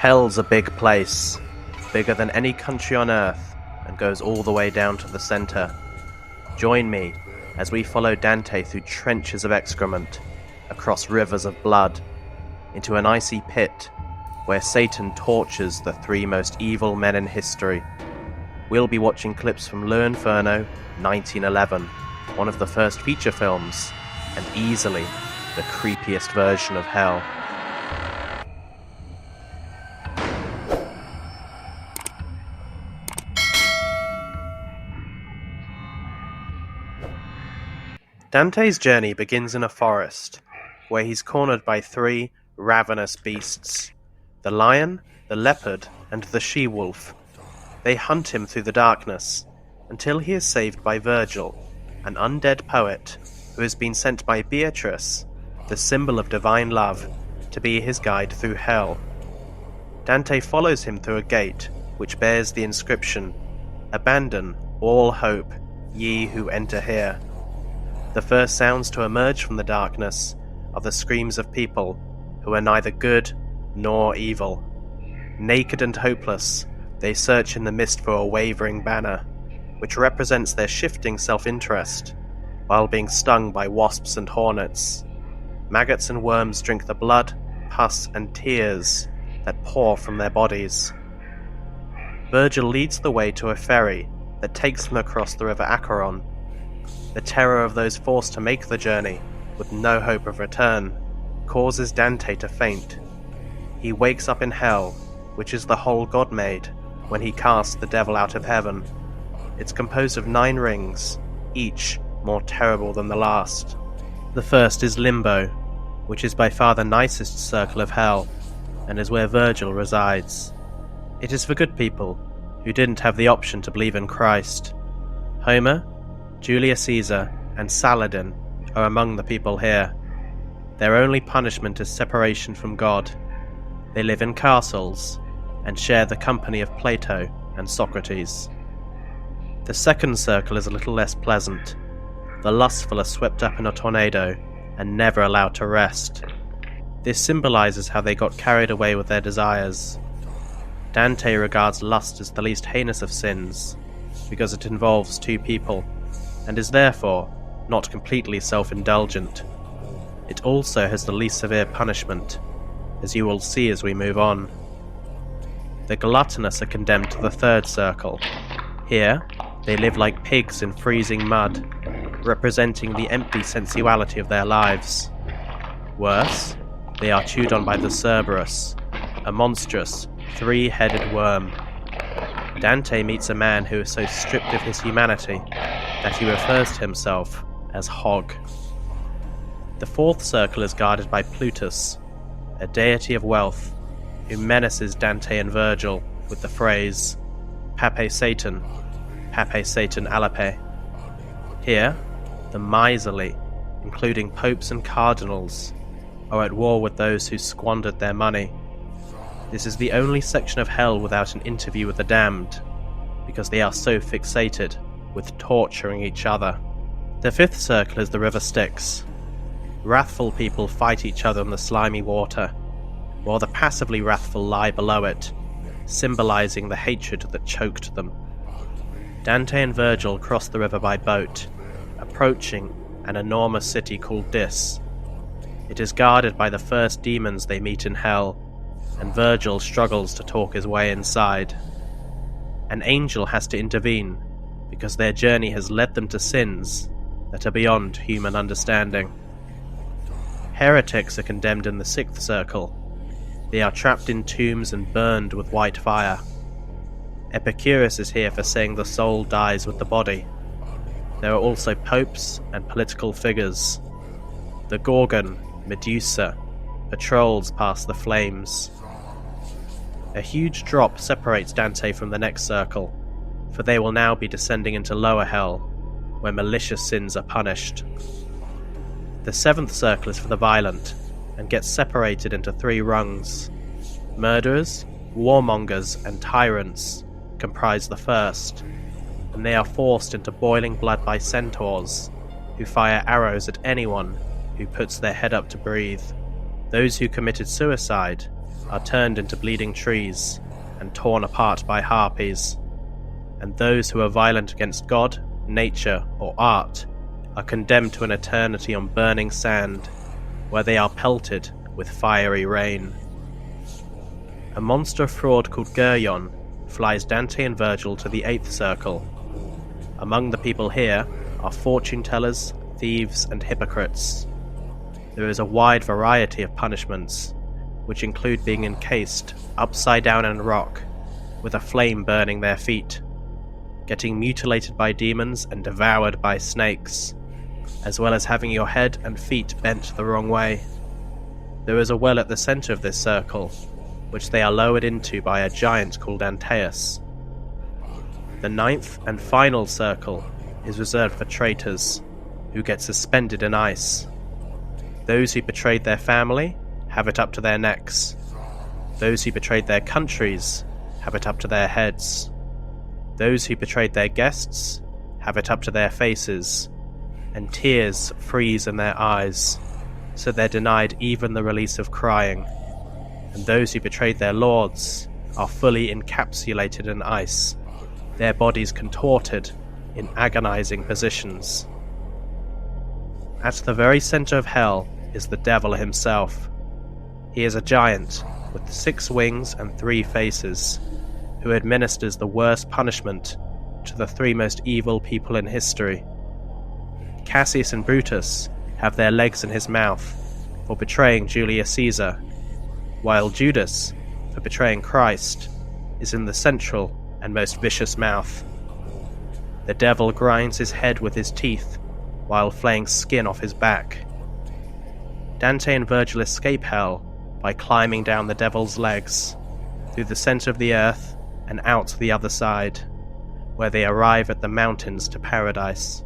Hell's a big place, bigger than any country on Earth, and goes all the way down to the center. Join me as we follow Dante through trenches of excrement, across rivers of blood, into an icy pit where Satan tortures the three most evil men in history. We'll be watching clips from Inferno 1911, one of the first feature films, and easily the creepiest version of hell. Dante's journey begins in a forest, where he's cornered by three ravenous beasts: the lion, the leopard, and the she-wolf. They hunt him through the darkness, until he is saved by Virgil, an undead poet who has been sent by Beatrice, the symbol of divine love, to be his guide through hell. Dante follows him through a gate which bears the inscription, "Abandon all hope, ye who enter here." The first sounds to emerge from the darkness are the screams of people who are neither good nor evil. Naked and hopeless, they search in the mist for a wavering banner, which represents their shifting self-interest, while being stung by wasps and hornets. Maggots and worms drink the blood, pus, and tears that pour from their bodies. Virgil leads the way to a ferry that takes them across the river Acheron. The terror of those forced to make the journey, with no hope of return, causes Dante to faint. He wakes up in hell, which is the hole God made when he cast the devil out of heaven. It's composed of 9 rings, each more terrible than the last. The first is Limbo, which is by far the nicest circle of hell, and is where Virgil resides. It is for good people who didn't have the option to believe in Christ. Homer, Julius Caesar, and Saladin are among the people here. Their only punishment is separation from God. They live in castles, and share the company of Plato and Socrates. The second circle is a little less pleasant. The lustful are swept up in a tornado, and never allowed to rest. This symbolizes how they got carried away with their desires. Dante regards lust as the least heinous of sins, because it involves 2 people, and is therefore not completely self-indulgent. It also has the least severe punishment, as you will see as we move on. The gluttonous are condemned to the third circle. Here, they live like pigs in freezing mud, representing the empty sensuality of their lives. Worse, they are chewed on by the Cerberus, a monstrous, 3-headed worm. Dante meets a man who is so stripped of his humanity that he refers to himself as Hog. The fourth circle is guarded by Plutus, a deity of wealth, who menaces Dante and Virgil with the phrase, Pape Satan Alape. Here, the miserly, including popes and cardinals, are at war with those who squandered their money. This is the only section of hell without an interview with the damned, because they are so fixated with torturing each other. The fifth circle is the river Styx. Wrathful people fight each other in the slimy water, while the passively wrathful lie below it, symbolizing the hatred that choked them. Dante and Virgil cross the river by boat, approaching an enormous city called Dis. It is guarded by the first demons they meet in hell, and Virgil struggles to talk his way inside. An angel has to intervene, because their journey has led them to sins that are beyond human understanding. Heretics are condemned in the sixth circle. They are trapped in tombs and burned with white fire. Epicurus is here for saying the soul dies with the body. There are also popes and political figures. The Gorgon, Medusa, patrols past the flames. A huge drop separates Dante from the next circle, for they will now be descending into lower hell, where malicious sins are punished. The seventh circle is for the violent, and gets separated into 3 rungs. Murderers, warmongers, and tyrants comprise the first, and they are forced into boiling blood by centaurs, who fire arrows at anyone who puts their head up to breathe. Those who committed suicide are turned into bleeding trees and torn apart by harpies, and those who are violent against God, nature, or art are condemned to an eternity on burning sand, where they are pelted with fiery rain. A monster fraud called Geryon flies Dante and Virgil to the 8th circle. Among the people here are fortune-tellers, thieves, and hypocrites. There is a wide variety of punishments, which include being encased upside down in rock, with a flame burning their feet, getting mutilated by demons and devoured by snakes, as well as having your head and feet bent the wrong way. There is a well at the center of this circle, which they are lowered into by a giant called Antaeus. The 9th and final circle is reserved for traitors, who get suspended in ice. Those who betrayed their family have it up to their necks. Those who betrayed their countries have it up to their heads. Those who betrayed their guests have it up to their faces, and tears freeze in their eyes, so they're denied even the release of crying. And those who betrayed their lords are fully encapsulated in ice, their bodies contorted in agonizing positions. At the very center of hell is the devil himself. He is a giant with 6 wings and 3 faces, who administers the worst punishment to the 3 most evil people in history. Cassius and Brutus have their legs in his mouth for betraying Julius Caesar, while Judas, for betraying Christ, is in the central and most vicious mouth. The devil grinds his head with his teeth while flaying skin off his back. Dante and Virgil escape hell by climbing down the devil's legs, through the center of the earth and out the other side, where they arrive at the mountains to paradise.